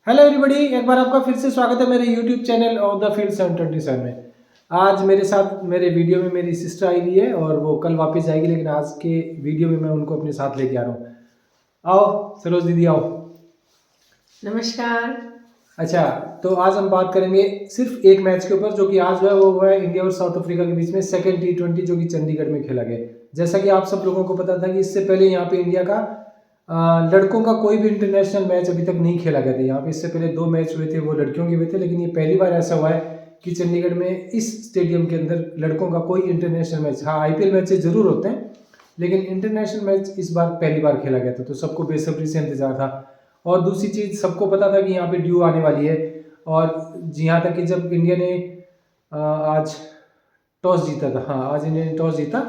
Hello everybody, एक बार आपका फिर से स्वागत है मेरे YouTube channel of the field 727 में। आज मेरे साथ मेरे वीडियो में मेरी सिस्टर आई हुई है और वो कल वापस जाएगी, लेकिन आज के वीडियो में मैं उनको अपने साथ लेके आ रहा हूँ। आओ सरोज दीदी आओ। नमस्कार। अच्छा, तो आज हम बात करेंगे सिर्फ एक मैच के ऊपर जो कि आज हुआ है। वो हुआ है इंडिया और साउथ अफ्रीका के बीच में सेकेंड T20 जो कि चंडीगढ़ में खेला गया। जैसा कि आप सब लोगों को पता था कि इससे पहले यहाँ पे इंडिया का लड़कों का कोई भी इंटरनेशनल मैच अभी तक नहीं खेला गया था। यहाँ पे इससे पहले 2 मैच हुए थे, वो लड़कियों के हुए थे, लेकिन ये पहली बार ऐसा हुआ है कि चंडीगढ़ में इस स्टेडियम के अंदर लड़कों का कोई इंटरनेशनल मैच, हाँ IPL मैचेस जरूर होते हैं, लेकिन इंटरनेशनल मैच इस बार पहली बार खेला गया था। तो सबको बेसब्री से इंतजार था। और दूसरी चीज़, सबको पता था कि यहाँ पे ड्यू आने वाली है। और यहाँ तक कि जब इंडिया ने आज टॉस जीता था, हाँ आज इंडिया ने टॉस जीता,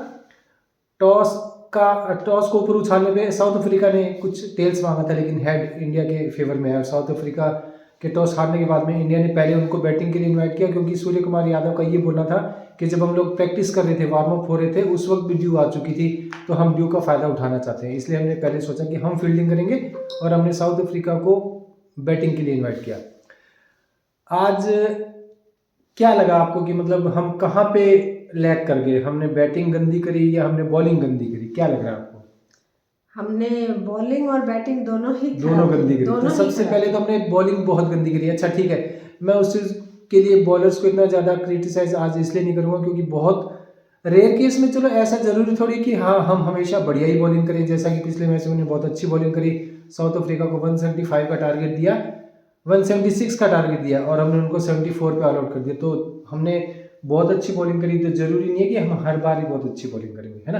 टॉस को ऊपर उछालने पे साउथ अफ्रीका ने कुछ टेल्स मांगा था, लेकिन हेड इंडिया के फेवर में है। और साउथ अफ्रीका के टॉस हारने के बाद में इंडिया ने पहले उनको बैटिंग के लिए इनवाइट किया, क्योंकि सूर्य कुमार यादव का ये बोलना था कि जब हम लोग प्रैक्टिस कर रहे थे, वार्म अप हो रहे थे, उस वक्त भी ड्यू आ चुकी थी, तो हम ड्यू का फ़ायदा उठाना चाहते हैं। इसलिए हमने पहले सोचा कि हम फील्डिंग करेंगे और हमने साउथ अफ्रीका को बैटिंग के लिए इन्वाइट किया। आज क्या लगा आपको कि मतलब हम कहाँ पे लैग कर गए? हमने बैटिंग गंदी करी या हमने बॉलिंग गंदी करी? क्या लग रहा है आपको? हमने बॉलिंग और बैटिंग दोनों गंदी करी। तो सबसे पहले तो हमने बॉलिंग बहुत गंदी करी। अच्छा ठीक है, मैं उस चीज़ के लिए बॉलर्स को इतना ज़्यादा क्रिटिसाइज आज इसलिए नहीं करूँगा क्योंकि बहुत रेयर केस में, चलो ऐसा जरूरी थोड़ी कि हाँ हम हमेशा बढ़िया ही बॉलिंग करें। जैसा कि पिछले मैच में उन्होंने बहुत अच्छी बॉलिंग करी, साउथ अफ्रीका को 175 का टारगेट दिया, 176 का टारगेट दिया और हमने उनको 74 पे ऑल आउट कर दिया। तो हमने बहुत अच्छी बॉलिंग करी। तो जरूरी नहीं है कि हम हर बार ही बहुत अच्छी बॉलिंग करेंगे, है ना?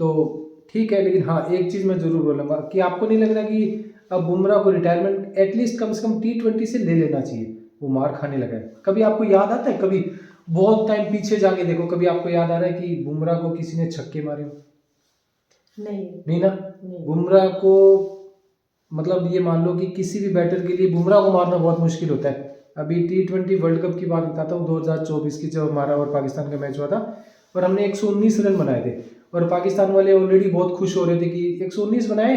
तो ठीक है, लेकिन हाँ एक चीज़ मैं जरूर बोलूँगा कि आपको नहीं लग रहा कि अब बुमराह को रिटायरमेंट एटलीस्ट कम से कम T20 से ले लेना चाहिए? वो मार खाने लगा है। कभी आपको याद आता है, कभी बहुत टाइम पीछे जाके देखो, कभी आपको याद आ रहा है कि बुमराह को किसी ने छक्के मारे हो? नहीं ना। बुमराह को मतलब ये मान लो कि किसी भी बैटर के लिए बुमराह को मारना बहुत मुश्किल होता है। अभी T20 वर्ल्ड कप की बात बताता हूँ, 2024 की, जब हमारा और पाकिस्तान का मैच हुआ था और हमने 119 रन बनाए थे और पाकिस्तान वाले ऑलरेडी बहुत खुश हो रहे थे कि 119 बनाए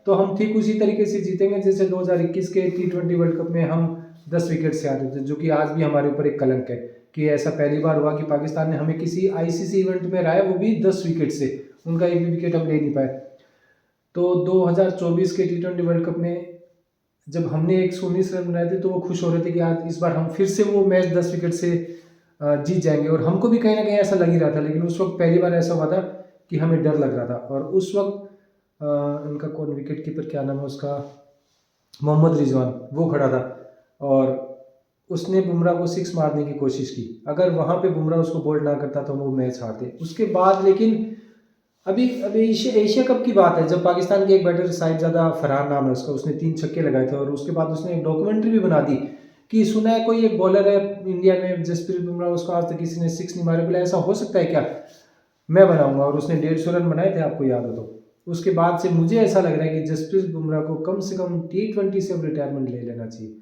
तो हम ठीक उसी तरीके से जीतेंगे जैसे 2021 के T20 वर्ल्ड कप में हम 10 विकेट से हारे थे, जो कि आज भी हमारे ऊपर एक कलंक है कि ऐसा पहली बार हुआ कि पाकिस्तान ने हमें किसी ICC इवेंट में हराया, वो भी 10 विकेट से। उनका एक भी विकेट हम ले नहीं पाए। तो 2024 के T20 वर्ल्ड कप में जब हमने 119 रन बनाए थे तो वो खुश हो रहे थे कि आज इस बार हम फिर से वो मैच 10 विकेट से जीत जाएंगे। और हमको भी कहीं ना कहीं ऐसा लग ही रहा था, लेकिन उस वक्त पहली बार ऐसा हुआ था कि हमें डर लग रहा था। और उस वक्त उनका कौन विकेट कीपर, क्या नाम है उसका, मोहम्मद रिजवान, वो खड़ा था और उसने बुमराह को 6 मारने की कोशिश की। अगर वहाँ पे बुमराह उसको बोल्ड ना करता तो वो मैच हारते। उसके बाद लेकिन अभी अभी एशिया कप की बात है, जब पाकिस्तान के एक बैटर साहिबजादा फरहान नाम है उसका, उसने 3 छक्के लगाए थे और उसके बाद उसने एक डॉक्यूमेंट्री भी बना दी कि सुना है कोई एक बॉलर है इंडिया में जसप्रीत बुमराह, उसको आज तक किसी ने 6 नहीं मारे। बोला ऐसा हो सकता है क्या, मैं बनाऊंगा। और उसने 150 रन बनाए थे, आपको याद हो तो। उसके बाद से मुझे ऐसा लग रहा है कि जसप्रीत बुमराह को कम से कम T20 से अब रिटायरमेंट ले लेना चाहिए।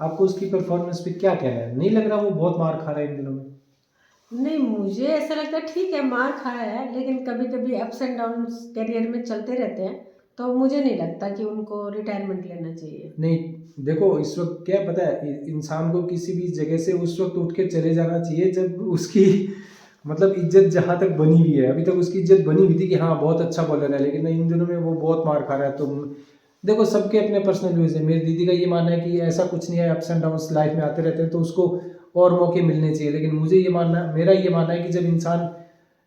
आपको उसकी परफॉर्मेंस पे क्या कहना है? नहीं लग रहा वो बहुत मार खा रहा है इन दिनों में? नहीं, मुझे ऐसा लगता है ठीक है मार खाया है, लेकिन कभी कभी अप्स एंड डाउन करियर में चलते रहते हैं, तो मुझे नहीं लगता कि उनको रिटायरमेंट लेना चाहिए। नहीं देखो, इस वक्त क्या पता है, इंसान को किसी भी जगह से उस वक्त उठ के चले जाना चाहिए जब उसकी मतलब इज्जत जहाँ तक बनी हुई है। अभी तक उसकी इज्जत बनी हुई थी कि हाँ बहुत अच्छा बॉलर है, लेकिन इन दिनों में वो बहुत मार खा रहा है। तो देखो सबके अपने पर्सनल व्यूज है। मेरी दीदी का ये मानना है कि ऐसा कुछ नहीं है, अप्स एंड डाउन्स लाइफ में आते रहते हैं, तो उसको और मौके मिलने चाहिए। लेकिन मुझे ये मानना, मेरा ये मानना है कि जब इंसान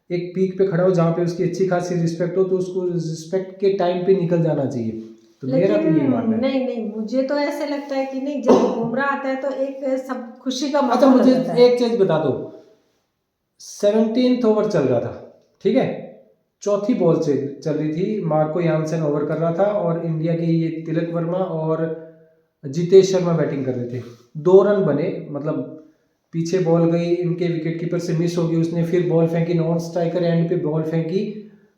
एक पीक पे खड़ा हो जहाँ पे उसकी अच्छी खासी रिस्पेक्ट हो, तो उसको रिस्पेक्ट के टाइम पे निकल जाना चाहिए। तो मेरा तो यही मानना है। नहीं, मुझे तो ऐसे लगता है कि नहीं, जब बुमराह आता है तो एक सब खुशी का अच्छा माहौल मुझे होता है। एक चीज बता दो, 17th ओवर चल रहा था, ठीक है, चौथी बॉल से चल रही थी, मार्को यानसन ओवर कर रहा था और इंडिया के ये तिलक वर्मा और जितेश शर्मा बैटिंग कर रहे थे। 2 रन बने, मतलब पीछे बॉल गई, इनके विकेट कीपर से मिस हो गई, उसने फिर बॉल फेंकी, नॉन स्ट्राइकर एंड पे बॉल फेंकी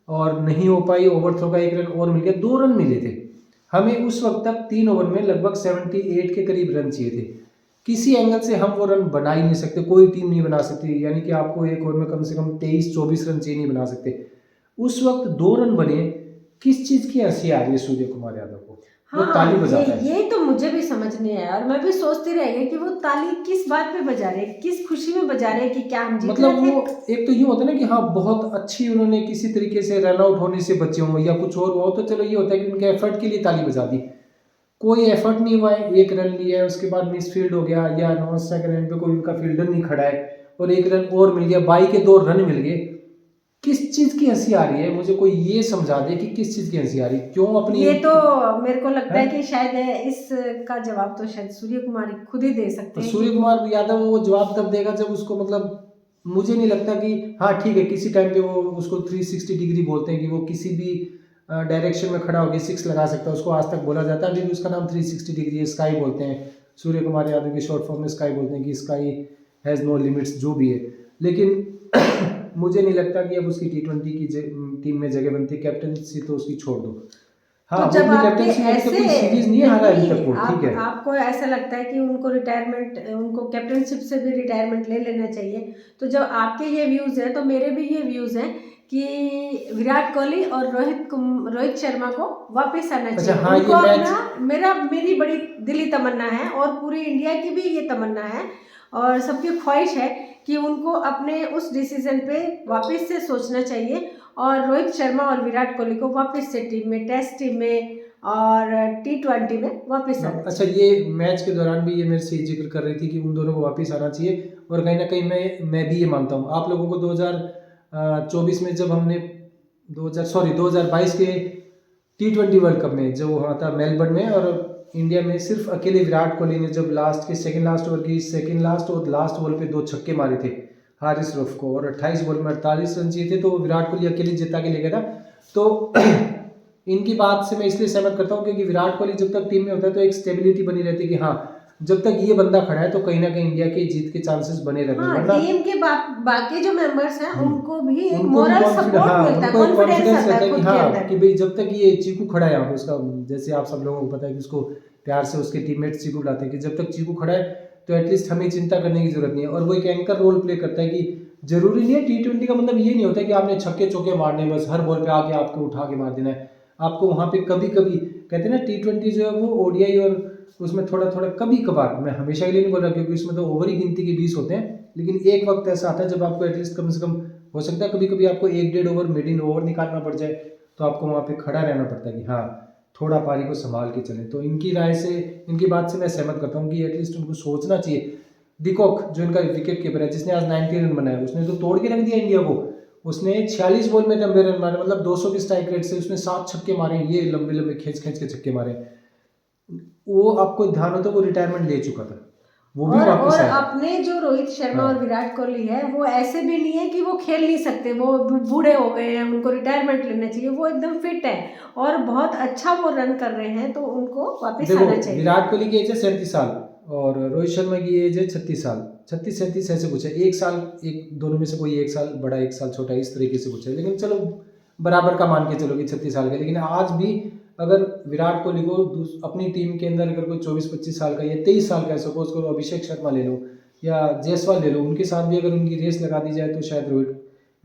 और नहीं हो पाई। ओवर थ्रो का 1 रन और मिल गया, 2 रन मिले थे। हमें उस वक्त तक 3 ओवर में लगभग 78 के करीब रन चाहिए थे। किसी एंगल से हम वो रन बना ही नहीं सकते, कोई टीम नहीं बना सकती। यानी कि आपको एक ओवर में कम से कम 23-24 रन चाहिए, नहीं बना सकते। उस वक्त 2 रन बने, किस चीज की हंसी आ रही है सूर्य कुमार यादव को? वो ताली बजाता है। ये तो मुझे भी समझ नहीं आया। और मैं भी सोचती रह गई कि वो ताली किस बात पे बजा रहे, किस खुशी में बजा रहे कि क्या हम जीत मतलब रहे थे। वो एक तो ये होता है ना कि हाँ बहुत अच्छी उन्होंने किसी तरीके से रन आउट होने से बचे हों या कुछ और हुआ हो, तो चलो ये होता है कि उनके एफर्ट के लिए ताली बजा दी। कोई एफर्ट नहीं हुआ है, एक रन लिया है, उसके बाद मिस फील्ड हो गया या नॉन स्ट्राइक रन पे कोई उनका फील्डर नहीं खड़ा है और एक रन और मिल गया, बाई के 2 रन मिल गए। किस चीज की हंसी आ रही है? मुझे कोई ये समझा दे कि किस चीज की हंसी आ रही है, क्यों अपनी ये तो मेरे को लगता है है? कि शायद इसका जवाब तो शायद सूर्य कुमार खुद ही दे सकते तो हैं सूर्य कि कुमार यादव वो जवाब तब देगा जब उसको मतलब मुझे नहीं लगता कि हाँ ठीक है किसी टाइम पे वो उसको 360 डिग्री बोलते हैं कि वो किसी भी डायरेक्शन में खड़ा होकर 6 लगा सकता है, उसको आज तक बोला जाता है। अभी भी उसका नाम 360 डिग्री है, स्काई बोलते हैं। सूर्य कुमार यादव की शॉर्ट फॉर्म में स्काई बोलते हैं कि स्काई हैज़ नो लिमिट्स, जो भी है। लेकिन मुझे नहीं लगता कि अब उसकी T20 की टीम में जगह बनती है। कैप्टनसी तो उसकी छोड़ दो। हाँ तो वो जब अपनी आपके कैप्टनसी में ऐसे तो कोई सीरीज नहीं हारा अभी तक वो, ठीक है। आपको ऐसा लगता है कि उनको रिटायरमेंट, उनको कैप्टनशिप से भी रिटायरमेंट ले लेना चाहिए, तो जब आपके ये व्यूज हैं तो मेरे भी ये व्यूज हैं कि विराट कोहली और रोहित शर्मा को वापस आना अच्छा चाहिए। हाँ उनको ये मैच अपना मेरी बड़ी दिली तमन्ना है और पूरी इंडिया की भी ये तमन्ना है और सबकी ख्वाहिश है कि उनको अपने उस डिसीजन पे वापस से सोचना चाहिए और रोहित शर्मा और विराट कोहली को वापस से टीम में, टेस्ट टीम में और T20 में वापस आना अच्छा ये मैच के दौरान भी ये मेरे से जिक्र कर रही थी कि उन दोनों को वापस आना चाहिए और कहीं ना कहीं मैं भी ये मानता हूँ। आप लोगों को 2024 में जब हमने 2022 के T20 वर्ल्ड कप में जो हुआ था मेलबर्न में, और इंडिया में सिर्फ अकेले विराट कोहली ने जब सेकंड लास्ट ओवर की सेकंड लास्ट और लास्ट बॉल पे 2 छक्के मारे थे हारिस रऊफ को और 28 बॉल में 48 रन चाहिए थे, तो विराट कोहली अकेले जिता के ले गया था। तो इनकी बात से मैं इसलिए सहमत करता हूँ क्योंकि विराट कोहली जब तक टीम में होता है तो एक स्टेबिलिटी बनी रहती है कि हाँ जब तक ये बंदा खड़ा है तो कहीं ना कहीं इंडिया के जीत के चांसेस बने रहते हैं। हाँ, वरना टीम के बाकी जो मेंबर्स हैं उनको भी एक उनको भी मोरल confidence- सपोर्ट हाँ, मिलता है, उनको एक कॉन्फिडेंस confidence आता रहता है है कि खुद के हाँ अंदर। कि भाई जब तक ये चीकू खड़ा है यहाँ पे, उसका जैसे आप सब लोगों को पता है कि उसको प्यार से उसके टीममेट्स चीकू बुलाते हैं कि जब तक चीकू खड़ा है तो एटलीस्ट हमें चिंता करने की जरूरत नहीं है। और वो एक एंकर रोल प्ले करता है कि जरूरी नहीं है T20 का मतलब ये नहीं होता है कि आपने छक्के चौके मारने, बस हर बॉल पे आके आपको उठा के मार देना है। आपको वहाँ पे कभी कभी कहते हैं ना T20 जो है वो ODI और उसमें थोड़ा थोड़ा कभी कभार, मैं हमेशा के लिए नहीं बोल रहा क्योंकि उसमें तो ओवर ही गिनती के 20 होते हैं, लेकिन एक वक्त ऐसा आता है जब आपको एटलीस्ट कम से कम हो सकता है कभी कभी आपको 1-1.5 ओवर मिडिल ओवर निकालना पड़ जाए, तो आपको वहाँ पे खड़ा रहना पड़ता है कि हाँ थोड़ा पारी को संभाल के चले। तो इनकी राय से, इनकी बात से मैं सहमत करता हूँ कि एटलीस्ट उनको सोचना चाहिए। डिकॉक जो इनका विकेट कीपर है जिसने आज 90 रन बनाए, उसने तो तोड़ के रख दिया इंडिया को। उसने 46 बॉल में 90 रन मारे, मतलब 200 की स्ट्राइक रेट से उसने 7 छक्के मारे, ये लंबे लंबे खींच खींच के छक्के मारे। वो आपको ध्यान हो तो वो रिटायरमेंट ले चुका था, वो भी वापस और आया। अपने जो रोहित शर्मा हाँ। और विराट कोहली है वो ऐसे भी नहीं है कि वो खेल नहीं सकते, वो बूढ़े हो गए हैं, उनको रिटायरमेंट लेना चाहिए। वो एकदम फिट है और बहुत अच्छा वो रन कर रहे हैं, तो उनको वापस देखो आना चाहिए। विराट कोहली की एज है 37 साल और रोहित शर्मा की एज है 36 साल, 36-37 ऐसे कुछ है, एक साल, एक दोनों में से कोई एक साल बड़ा एक साल छोटा, इस तरीके से कुछ है। लेकिन चलो बराबर का मान के चलो कि 36 साल का। लेकिन आज भी अगर विराट कोहली को अपनी टीम के अंदर अगर कोई 24-25 साल का या 23 साल का, सपोज करो अभिषेक शर्मा ले लो या जायसवाल ले लो, उनके साथ भी अगर उनकी रेस लगा दी जाए तो शायद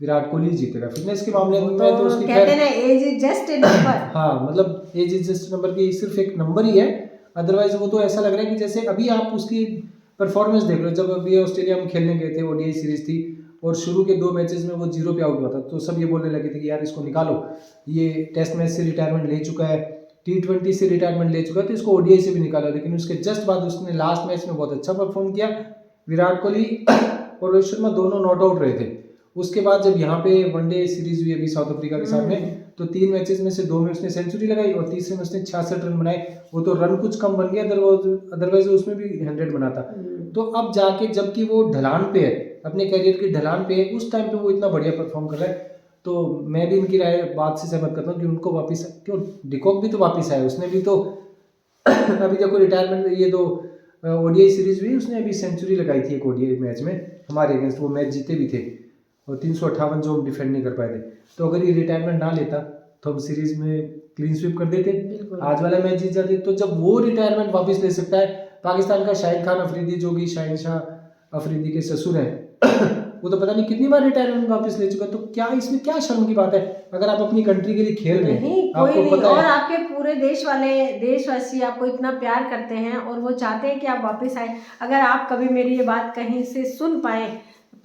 विराट कोहली जीतेगा। फिटनेस के मामले में तो उसकी कहते हैं ना age is just a number. हाँ मतलब एज इज जस्ट नंबर की सिर्फ एक नंबर ही है, अदरवाइज वो तो ऐसा लग रहा है कि जैसे अभी आप उसकी परफॉर्मेंस देख लो। जब अभी ऑस्ट्रेलिया में खेलने गए थे, ODI सीरीज थी और शुरू के 2 मैचेस में वो 0 पे आउट हुआ था, तो सब ये बोलने लगे थे कि यार इसको निकालो, ये टेस्ट मैच से रिटायरमेंट ले चुका है, T20 से रिटायरमेंट ले चुका है, तो इसको ODI से भी निकालो। लेकिन उसके जस्ट बाद उसने लास्ट मैच में बहुत अच्छा परफॉर्म किया। विराट कोहली और रोहित शर्मा दोनों नॉट आउट रहे थे। उसके बाद जब यहाँ पे वनडे सीरीज हुई अभी साउथ अफ्रीका के सामने, तो 3 मैचेस में से 2 में उसने सेंचुरी लगाई और तीसरे में उसने 66 रन बनाए। वो तो रन कुछ कम बन गया, अदरवाइज उसमें भी 100 बना था। तो अब जाके जबकि वो ढलान पे है, अपने करियर की ढलान पे है, उस टाइम पे वो इतना बढ़िया परफॉर्म कर रहा है। तो मैं भी इनकी राय बात से सहमत करता हूँ कि उनको वापस, क्यों डिकॉक भी तो वापस आया, उसने भी तो अभी देखो रिटायरमेंट, ये तो ODI सीरीज हुई, उसने अभी सेंचुरी लगाई थी एक ODI मैच में हमारे अगेंस्ट, वो मैच जीते भी थे और 358 जो हम डिफेंड नहीं कर पाए थे। तो अगर ये रिटायरमेंट ना लेता तो हम सीरीज में क्लीन स्वीप कर देते, आज वाला मैच जीत जाते। तो जब वो रिटायरमेंट वापस ले सकता है, पाकिस्तान का शाहिद खान अफरीदी जो कि शाहिद शाह अफरीदी के ससुर हैं वो तो पता नहीं कितनी बार रिटायरमेंट वापस ले चुका है। तो क्या इसमें क्या शर्म की बात है, अगर आप अपनी कंट्री के लिए खेल रहे नहीं, हैं, कोई आपको नहीं। पता और है। आपके पूरे देशवासी आपको इतना प्यार करते हैं और वो चाहते हैं कि आप वापस आए। अगर आप कभी मेरी ये बात कहीं से सुन पाए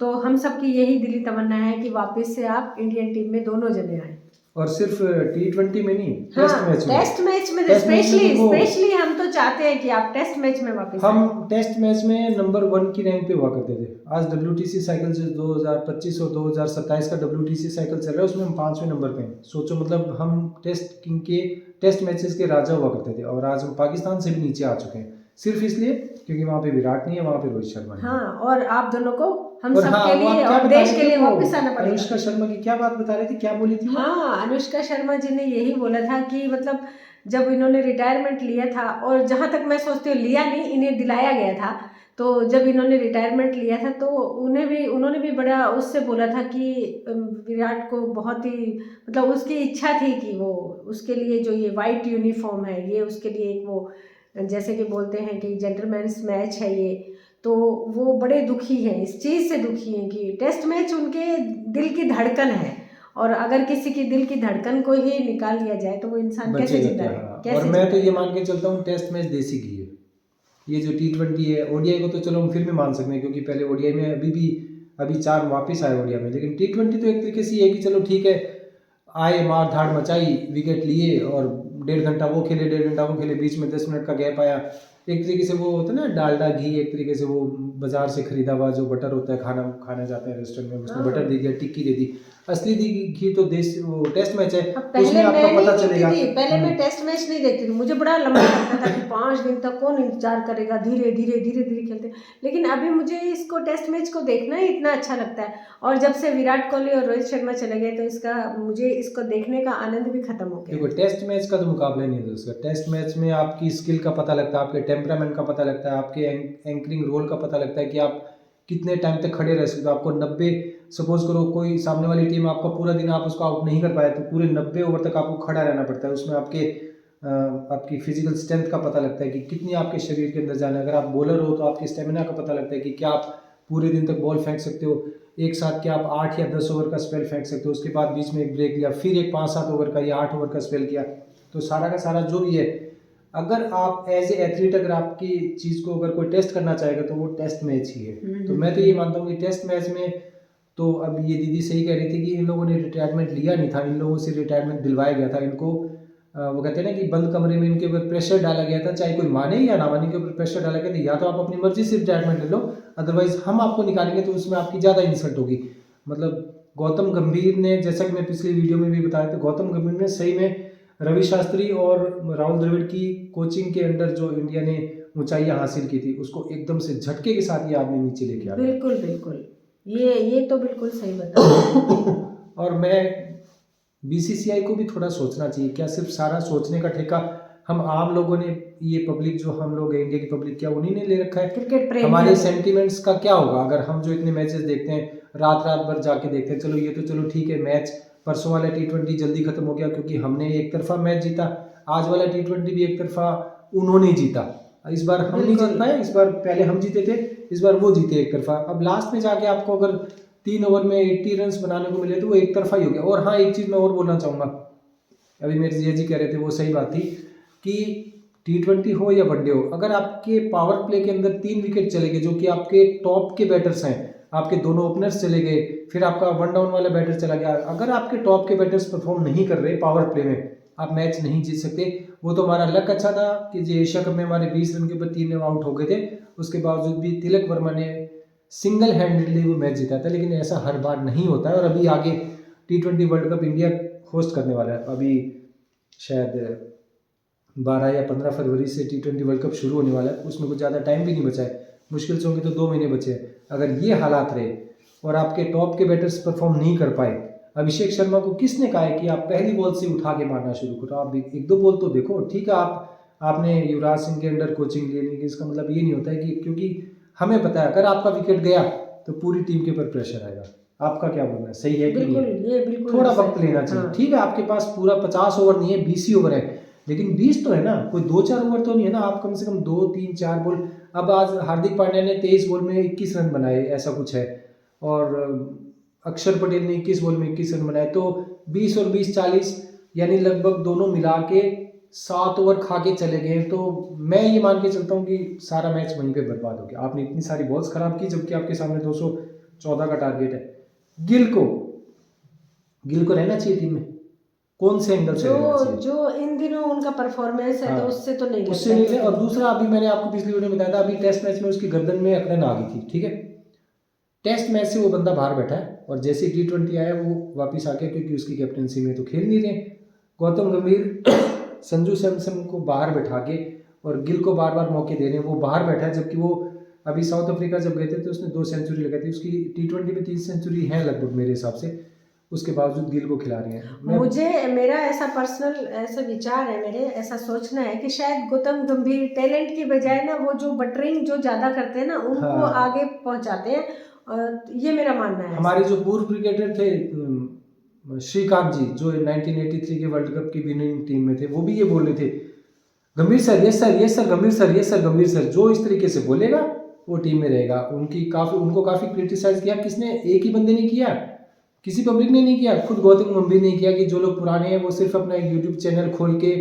तो हम सबकी यही दिली तमन्ना है कि वापस से आप इंडियन टीम में दोनों जने आए। और सिर्फ T20 में नहीं, हाँ, टेस्ट मैच में टेस्ट मैच में देखो, स्पेशली हम तो चाहते हैं कि आप टेस्ट मैच में वापस आए। हम टेस्ट मैच में नंबर 1 की रैंक पे हुआ करते थे। आज WTC साइकिल जो 2025 और 2027 का WTC साइकिल चल रहा है, उसमें हम 5वें नंबर पे हैं। सोचो, मतलब हम टेस्ट मैचेस के राजा हुआ करते थे, और आज हम पाकिस्तान से भी नीचे आ चुके हैं, सिर्फ इसलिए क्योंकि वहाँ पे विराट नहीं है, वहाँ पे रोहित शर्मा है। हाँ, और आप दोनों को हम और सब हाँ, के वो आप लिए क्या और बता देश रहे के थे, लिए वो वापस आना पड़ेगा। अनुष्का शर्मा की क्या बात बता रही थी, क्या बोली थी वो? हाँ, अनुष्का शर्मा जी ने यही बोला था कि मतलब जब इन्होंने रिटायरमेंट लिया था, और जहाँ तक मैं सोचती हूँ लिया नहीं, इन्हें दिलाया गया था। तो जब इन्होंने रिटायरमेंट लिया था तो उन्होंने भी बड़ा उससे बोला था कि विराट को बहुत ही मतलब उसकी इच्छा थी कि वो उसके लिए जो ये वाइट यूनिफॉर्म है, ये उसके लिए एक वो जैसे कि बोलते हैं कि जेंटलमैन्स मैच है ये। तो वो बड़े दुखी हैं, इस चीज़ से दुखी हैं कि टेस्ट मैच उनके दिल की धड़कन है, और अगर किसी की दिल की धड़कन को ही निकाल लिया जाए तो वो इंसान कैसे बचेगा जिंदा क्या? रहे? हाँ। कैसे और मैं तो जिंदा ये रहे? मान के चलता हूँ, टेस्ट मैच देसी घी है। ये जो T20 है, ODI को तो चलो हम फिर भी मान सकते हैं, क्योंकि पहले ODI में अभी 4 वापस आए ODI में, लेकिन T20 तो एक तरीके से ये है कि चलो ठीक है, आए, मार धाड़ मचाई, विकेट लिए, और 1.5 घंटा वो खेले, 1.5 घंटा वो खेले, बीच में 10 मिनट का गैप आया। एक तरीके से वो होता है ना डालडा घी, एक तरीके से वो बाजार से खरीदा हुआ जो बटर होता है, खाने जाते हैं रेस्टोरेंट में, उसने बटर दे दिया, टिक्की दे दी। असली घी तो वो टेस्ट मैच है, पहले उसमें आपका मैं नहीं पता देखती चलेगा। थी, पहले मैं टेस्ट मैच नहीं देखती थी, मुझे बड़ा लंबा लगता था कि 5 दिन तक कौन इंतजार करेगा, धीरे धीरे खेलते। लेकिन अभी मुझे इसको टेस्ट मैच को देखना ही इतना अच्छा लगता है, और जब से विराट कोहली और रोहित शर्मा चले गए तो मुझे इसको देखने का आनंद भी खत्म हो गया। देखो, टेस्ट मैच का तो मुकाबला नहीं है दोस्तों। टेस्ट मैच में आपकी स्किल का पता लगता है, आपके टेम्परामेंट का पता लगता है, आपके एंकरिंग रोल का पता लगता है कि आप कितने टाइम तक खड़े रह सकते हो। आपको 90, सपोज करो कोई सामने वाली टीम आपका पूरा दिन आप उसको आउट नहीं कर पाए, तो पूरे 90 ओवर तक आपको खड़ा रहना पड़ता है। उसमें आपकी फिजिकल स्ट्रेंथ का पता लगता है कि कितनी आपके शरीर के अंदर जाना है। अगर आप बॉलर हो तो आपके स्टेमिना का पता लगता है कि क्या आप पूरे दिन तक बॉल फेंक सकते हो, एक साथ क्या आप 8 या 10 ओवर का स्पेल फेंक सकते हो, उसके बाद बीच में एक ब्रेक लिया, फिर एक 5-7 ओवर का या 8 ओवर का स्पेल किया। तो सारा का सारा जो भी है, अगर आप एज ए एथलीट अगर आपकी चीज़ को अगर कोई टेस्ट करना चाहेगा तो वो टेस्ट मैच ही है। तो मैं तो ये मानता हूँ कि टेस्ट मैच में तो अब ये दीदी सही कह रही थी कि इन लोगों ने रिटायरमेंट लिया नहीं था, इन लोगों से रिटायरमेंट दिलवाया गया था। इनको वो कहते हैं ना कि बंद कमरे में इनके ऊपर प्रेशर डाला गया था, चाहे कोई माने या ना माने, के ऊपर प्रेशर डाला गया था, या तो आप अपनी मर्जी से रिटायरमेंट ले लो, अदरवाइज हम आपको निकालेंगे, तो उसमें आपकी ज़्यादा इंसल्ट होगी। मतलब गौतम गंभीर ने, जैसा कि मैं पिछली वीडियो में भी बताया था, गौतम गंभीर ने सही में रवि शास्त्री और राहुल द्रविड़ की कोचिंग के अंडर जो इंडिया ने ऊंचाइयां हासिल की थी, उसको एकदम से झटके के साथ ये आदमी नीचे लेके आ गया। बिल्कुल बिल्कुल, ये तो बिल्कुल सही बता। और मैं BCCI को भी थोड़ा सोचना चाहिए, क्या सिर्फ सारा सोचने का ठेका हम आम लोगों ने, ये पब्लिक जो हम लोग इंडिया की पब्लिक, क्या उन्हीं ने ले रखा है? क्रिकेट प्रेमी हमारे सेंटिमेंट्स का क्या होगा अगर हम जो इतने मैचेस देखते हैं, रात भर जाके देखते हैं? चलो ये तो चलो ठीक है, मैच परसों वाला T20 जल्दी खत्म हो गया क्योंकि हमने एक तरफा मैच जीता, आज वाला T20 भी एक तरफा उन्होंने जीता। इस बार हम नहीं जीत पाए, इस बार पहले हम जीते थे, इस बार वो जीते एक तरफा। अब लास्ट में जाके आपको अगर 3 ओवर में 80 रन बनाने को मिले तो वो एक तरफा ही हो गया। और हाँ, एक चीज़ मैं और बोलना चाहूँगा, अभी मेरे जिया जी कह रहे थे, वो सही बात थी कि T20 हो या वनडे हो, अगर आपके पावर प्ले के अंदर 3 विकेट चले गए, जो कि आपके टॉप के बैटर्स हैं, आपके दोनों ओपनर्स चले गए, फिर आपका 1 डाउन वाला बैटर चला गया, अगर आपके टॉप के बैटर्स परफॉर्म नहीं कर रहे पावर प्ले में, आप मैच नहीं जीत सकते। वो तो हमारा लक अच्छा था कि जो एशिया कप में हमारे 20 रन के ऊपर 3 आउट हो गए थे, उसके बावजूद भी तिलक वर्मा ने सिंगल हैंडेडली वो मैच जीता था। लेकिन ऐसा हर बार नहीं होता है। और अभी आगे T20 world cup India host करने वाला है, अभी शायद 12 या 15 फरवरी से T20 वर्ल्ड कप शुरू होने वाला है। उसमें कुछ ज़्यादा टाइम भी नहीं बचा है, मुश्किल से होंगे तो 2 महीने बचे हैं। अगर ये हालात रहे और आपके टॉप के बैटर्स परफॉर्म नहीं कर पाए, अभिषेक शर्मा को किसने कहा है कि आप पहली बॉल से उठा के मारना शुरू करो? आप 1-2 बॉल तो देखो। ठीक है, आपने युवराज सिंह के अंडर कोचिंग ले ली, इसका मतलब ये नहीं होता है कि, क्योंकि हमें पता है अगर आपका विकेट गया तो पूरी टीम के ऊपर प्रेशर आएगा। आपका क्या बोलना है, सही है कि नहीं? थोड़ा वक्त लेना चाहिए। ठीक है, आपके पास पूरा 50 ओवर नहीं है, 20 ही ओवर है, लेकिन 20 तो है ना, कोई 2-4 ओवर तो नहीं है ना। आप कम से कम 2-3-4 बॉल, अब आज हार्दिक पांड्या ने 23 बॉल में 21 रन बनाए, ऐसा कुछ है। और अक्षर पटेल ने 21 बॉल में 21 रन बनाए। तो 20 और 20 40 यानी लगभग दोनों मिला के 7 ओवर खा के चले गए। तो मैं ये मान के चलता हूँ कि सारा मैच वहीं पे बर्बाद हो गया। आपने इतनी सारी बॉल्स खराब की जबकि आपके सामने 214 का टारगेट है। गिल को रहना चाहिए टीम में, कौन से एंगल से रहना चाहिए? जो इन दिनों उनका परफॉर्मेंस है हाँ, तो उससे तो नहीं उससे नहीं। और दूसरा, अभी मैंने आपको पिछली वीडियो में बताया था, अभी टेस्ट मैच में उसकी गर्दन में अकड़न आ गई थी, ठीक है। टेस्ट मैच से वो बंदा बाहर बैठा है और जैसे T20 आया वो वापस आ गया, क्योंकि उसकी कैप्टनसी में तो खेल नहीं रहे। गौतम गंभीर संजू सैमसन को बाहर बैठा के और गिल को बार बार मौके दे रहे हैं। वो बाहर बैठा है, जबकि वो अभी साउथ अफ्रीका जब गए थे तो उसने 2 सेंचुरी लगाई थी। उसकी T20 में 30 सेंचुरी है लगभग मेरे हिसाब से, उसके बावजूद गिल को खिला रहे हैं। मुझे मेरा ऐसा पर्सनल ऐसा विचार है, मेरे ऐसा सोचना है कि शायद गौतम गंभीर टैलेंट की बजाय ना वो जो बटरिंग जो ज़्यादा करते हैं ना उनको आगे पहुंचाते हैं, ये मेरा मानना है। हमारे जो पूर्व क्रिकेटर थे श्रीकांत जी, जो 1983 के वर्ल्ड कप की विनिंग टीम में थे, वो भी ये बोल रहे थे, गंभीर sir yes sir yes sir, गंभीर सर यस सर, गंभीर सर। जो इस तरीके से बोलेगा वो टीम में रहेगा। उनको काफी क्रिटिसाइज किया। किसने? एक ही बंदे ने किया, किसी पब्लिक ने नहीं किया, खुद गौतम गंभीर ने किया कि जो लोग पुराने हैं वो सिर्फ अपना एक यूट्यूब चैनल खोल के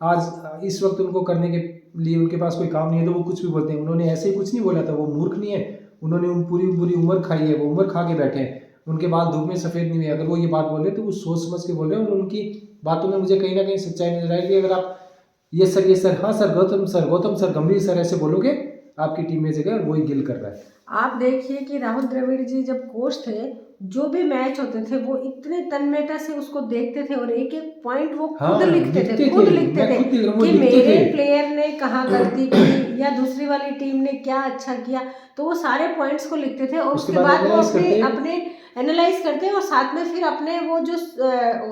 आज इस वक्त उनको करने के लिए उनके पास कोई काम नहीं है तो वो कुछ भी बोलते हैं। उन्होंने ऐसे ही कुछ नहीं बोला था, वो मूर्ख नहीं है, उन्होंने पूरी उम्र खाई है, वो उम्र खा के बैठे हैं, उनके बाल धूप में सफेद नहीं हुए। अगर वो ये बात बोल रहे तो वो सोच समझ के बोल रहे हैं और उनकी बातों में मुझे कहीं ना कहीं सच्चाई नजर आएगी। अगर आप ये सर हाँ सर गौतम सर गंभीर सर ऐसे बोलोगे, आपकी टीम में जगह और वही गिल कर रहा है। आप देखिए कि राहुल द्रविड़ जी जब कोच थे, जो भी मैच होते थे वो इतने तन्मयता से उसको देखते थे और एक एक पॉइंट वो खुद लिखते थे कि मेरे प्लेयर ने कहाँ गलती की या दूसरी वाली टीम ने क्या अच्छा किया, तो वो सारे पॉइंट्स को लिखते थे और उसके बाद वो अपने एनालाइज करते और साथ में फिर अपने वो जो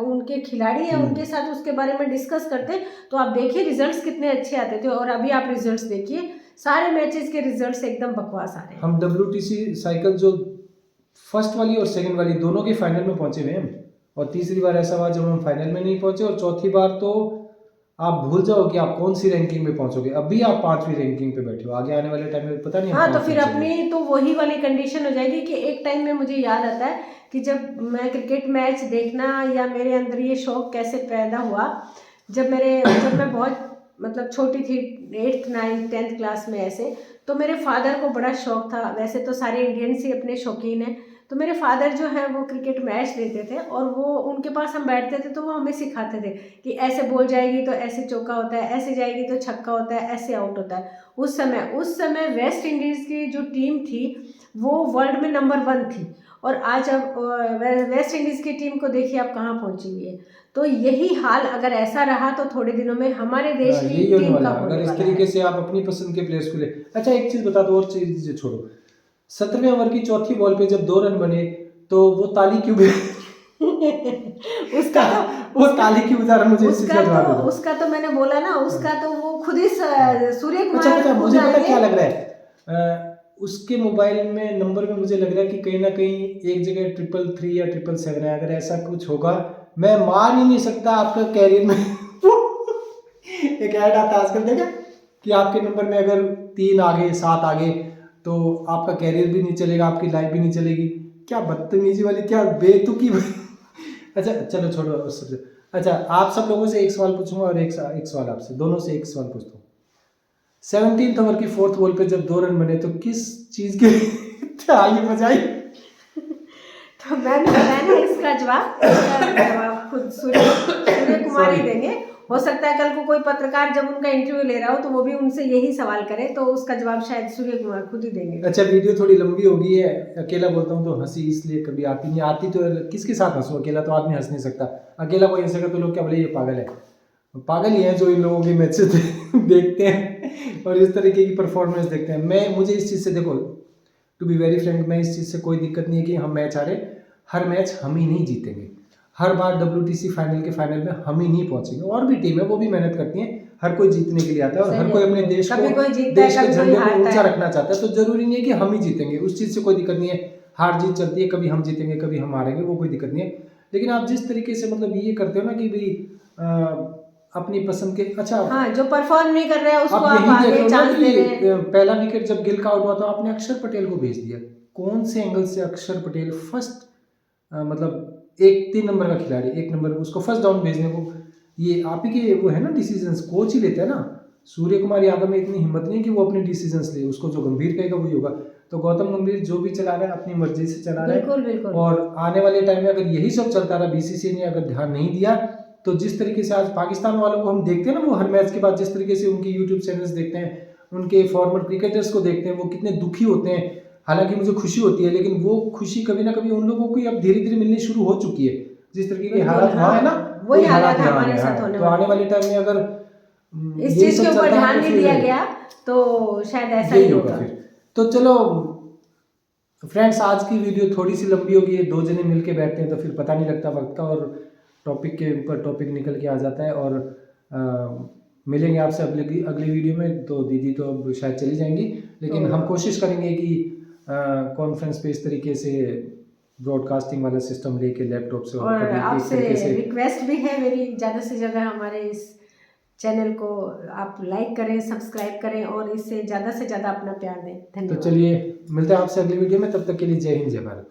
उनके खिलाड़ी है उनके साथ उसके बारे में डिस्कस करते। तो आप देखिए रिजल्ट्स कितने अच्छे आते थे और अभी आप रिजल्ट्स देखिए, सारे मैचेस के रिजल्ट्स एकदम बकवास आ रहे हैं। हम WTC साइकिल जो फर्स्ट वाली और सेकंड वाली दोनों के फाइनल में पहुंचे हुए हैं, और तीसरी बार ऐसा हुआ जब हम फाइनल में नहीं पहुंचे, और चौथी बार तो आप भूल जाओ कि आप कौन सी रैंकिंग में पहुंचोगे। अभी आप 5वीं रैंकिंग पे बैठे हो, आगे आने वाले टाइम में पता नहीं। हाँ, तो फिर अपनी तो वही वाली कंडीशन हो जाएगी कि एक टाइम में मुझे याद आता है कि जब मैं क्रिकेट मैच देखना या मेरे अंदर ये शौक कैसे पैदा हुआ, जब मैं बहुत मतलब छोटी थी, 8th 9th 10th क्लास में ऐसे, तो मेरे फादर को बड़ा शौक था। वैसे तो सारे इंडियंस ही अपने शौकीन हैं, तो मेरे फादर जो है वो क्रिकेट मैच देते थे और वो उनके पास हम बैठते थे तो वो हमें सिखाते थे कि ऐसे बॉल जाएगी तो ऐसे चौका होता है, ऐसे जाएगी तो छक्का होता है, ऐसे आउट होता है। उस समय वेस्ट इंडीज़ की जो टीम थी वो वर्ल्ड में नंबर 1 थी और आज अब वेस्ट इंडीज़ की टीम को देखिए आप कहाँ पहुँची हुई है। तो यही हाल अगर ऐसा रहा तो थोड़े दिनों में हमारे देश की टीम का अगर इस तरीके से आप अपनी पसंद के प्लेयर्स को ले। अच्छा एक चीज बता दो, और चीज छोड़ो, 17वें ओवर की चौथी बॉल पे जब 2 रन बने तो वो ताली क्यों वो ताली क्यों बजा रहा? मुझे उसका तो मैंने बोला ना, उसका तो वो खुद ही सूर्य कुमार। अच्छा, मुझे पता क्या लग रहा है, उसके मोबाइल में नंबर में मुझे लग रहा है कि कहीं ना कहीं एक जगह 333 या 777 है। अगर ऐसा कुछ होगा, मैं मान ही नहीं सकता आपका कैरियर में एक ऐड आता आजकल, देखा कि आपके नंबर में अगर 3 आगे 7 आगे तो आपका कैरियर भी नहीं चलेगा, आपकी लाइफ भी नहीं चलेगी। क्या बदतमीजी वाली, क्या बेतुकी अच्छा चलो छोड़ो उस सबसे। अच्छा, आप सब लोगों से एक सवाल पूछूंगा और एक सवाल आपसे, दोनों से एक सवाल पूछता हूँ। 17th ओवर की 4th बॉल पे जब 2 रन बने तो किस चीज के ताली बजाई? तो मैंने इसका जवाब खुद सूर्य कुमार ही देंगे। हो सकता है कल को कोई पत्रकार जब उनका इंटरव्यू ले रहा हो तो वो भी उनसे यही सवाल करे, तो उसका जवाब शायद सूर्य कुमार खुद ही देंगे। अच्छा, वीडियो थोड़ी लंबी हो गई है, अकेला बोलता हूँ तो हंसी इसलिए कभी आती नहीं। आती तो किसके साथ हंसो, अकेला तो आदमी हंस नहीं सकता। अकेला कोई हंसेगा तो लोग क्या बोले, ये पागल है। पागल ही है जो इन लोगों के मैचेस देखते हैं और इस तरीके की परफॉर्मेंस देखते हैं। मुझे इस चीज़ से, देखो टू बी वेरी फ्रैंक, मैं इस चीज़ से कोई दिक्कत नहीं है कि हम मैच हारे। हर मैच हम ही नहीं जीतेंगे, हर बार WTC फाइनल के फाइनल में हम ही नहीं पहुंचेंगे। और भी टीम है, वो भी मेहनत करती हैं, हर कोई जीतने के लिए आता है और हर कोई अपने देश के झंडे को ऊंचा रखना चाहता है। तो जरूरी नहीं है कि हम ही जीतेंगे, उस चीज़ से कोई दिक्कत नहीं है। हार जीत चलती है, कभी हम जीतेंगे कभी हम हारेंगे, वो कोई दिक्कत नहीं है। लेकिन आप जिस तरीके से मतलब ये करते हो ना कि भाई अपनी पसंद के अच्छा हाँ, जो परफॉर्म नहीं कर रहा है उसको आप आप यही देख आगे लो ना चांस दे रहे हैं। कि पहला विकेट जब गिल का आउट हुआ तो आपने अक्षर पटेल को भेज दिया। कौन से एंगल से अक्षर पटेल फर्स्ट मतलब एक 3 नंबर का खिलाड़ी, 1 नंबर उसको फर्स्ट डाउन भेजने को, ये आप ही के वो है ना डिसीजंस, कोच ही लेते हैं ना। सूर्य कुमार यादव में इतनी हिम्मत नहीं कि वो अपने डिसीजंस ले, उसको जो गंभीर कहेगा वही होगा। तो गौतम गंभीर जो भी चला रहा है अपनी मर्जी से चला रहा है। बिल्कुल बिल्कुल। और आने वाले टाइम में अगर यही सब चलता रहा, बीसीसीआई ने अगर ध्यान नहीं दिया, तो जिस तरीके से आज पाकिस्तान वालों को हम देखते हैं ना, वो हर मैच के बाद जिस तरीके से उनकी यूट्यूब चैनल्स देखते हैं, उनके फॉर्मर क्रिकेटर्स को देखते हैं, वो कितने दुखी होते हैं। हालांकि मुझे खुशी होती है, लेकिन वो खुशी कभी ना कभी उन लोगों को अब धीरे धीरे मिलनी शुरू हो चुकी है। जिस तरीके के हालात वहाँ है ना, वही हालात यहाँ हमारे है। साथ होने तो वाले आने वाले टाइम में अगर इस यही चीज सब के ऊपर चलता ध्यान है नहीं तो दिया फिर गया तो शायद ऐसा यही ही होगा होगा। फिर। तो चलो फ्रेंड्स, आज की वीडियो थोड़ी सी लंबी होगी, दो जने मिलके बैठते हैं तो फिर पता नहीं लगता वक्त का, और टॉपिक के ऊपर टॉपिक निकल के आ जाता है। और मिलेंगे आपसे अगली वीडियो में। तो दीदी तो अब शायद चली जाएंगी, लेकिन हम कोशिश करेंगे कि कॉन्फ्रेंस पे इस तरीके से ब्रॉडकास्टिंग वाला सिस्टम लेके लैपटॉप से, और कभी एक आपसे तरीके से रिक्वेस्ट भी है मेरी, ज़्यादा से ज़्यादा हमारे इस चैनल को आप लाइक करें, सब्सक्राइब करें और इससे ज़्यादा से ज़्यादा अपना प्यार दें। तो धन्यवाद। चलिए मिलते हैं आपसे अगली वीडियो में, तब तक के लिए जय हिंद जय भारत।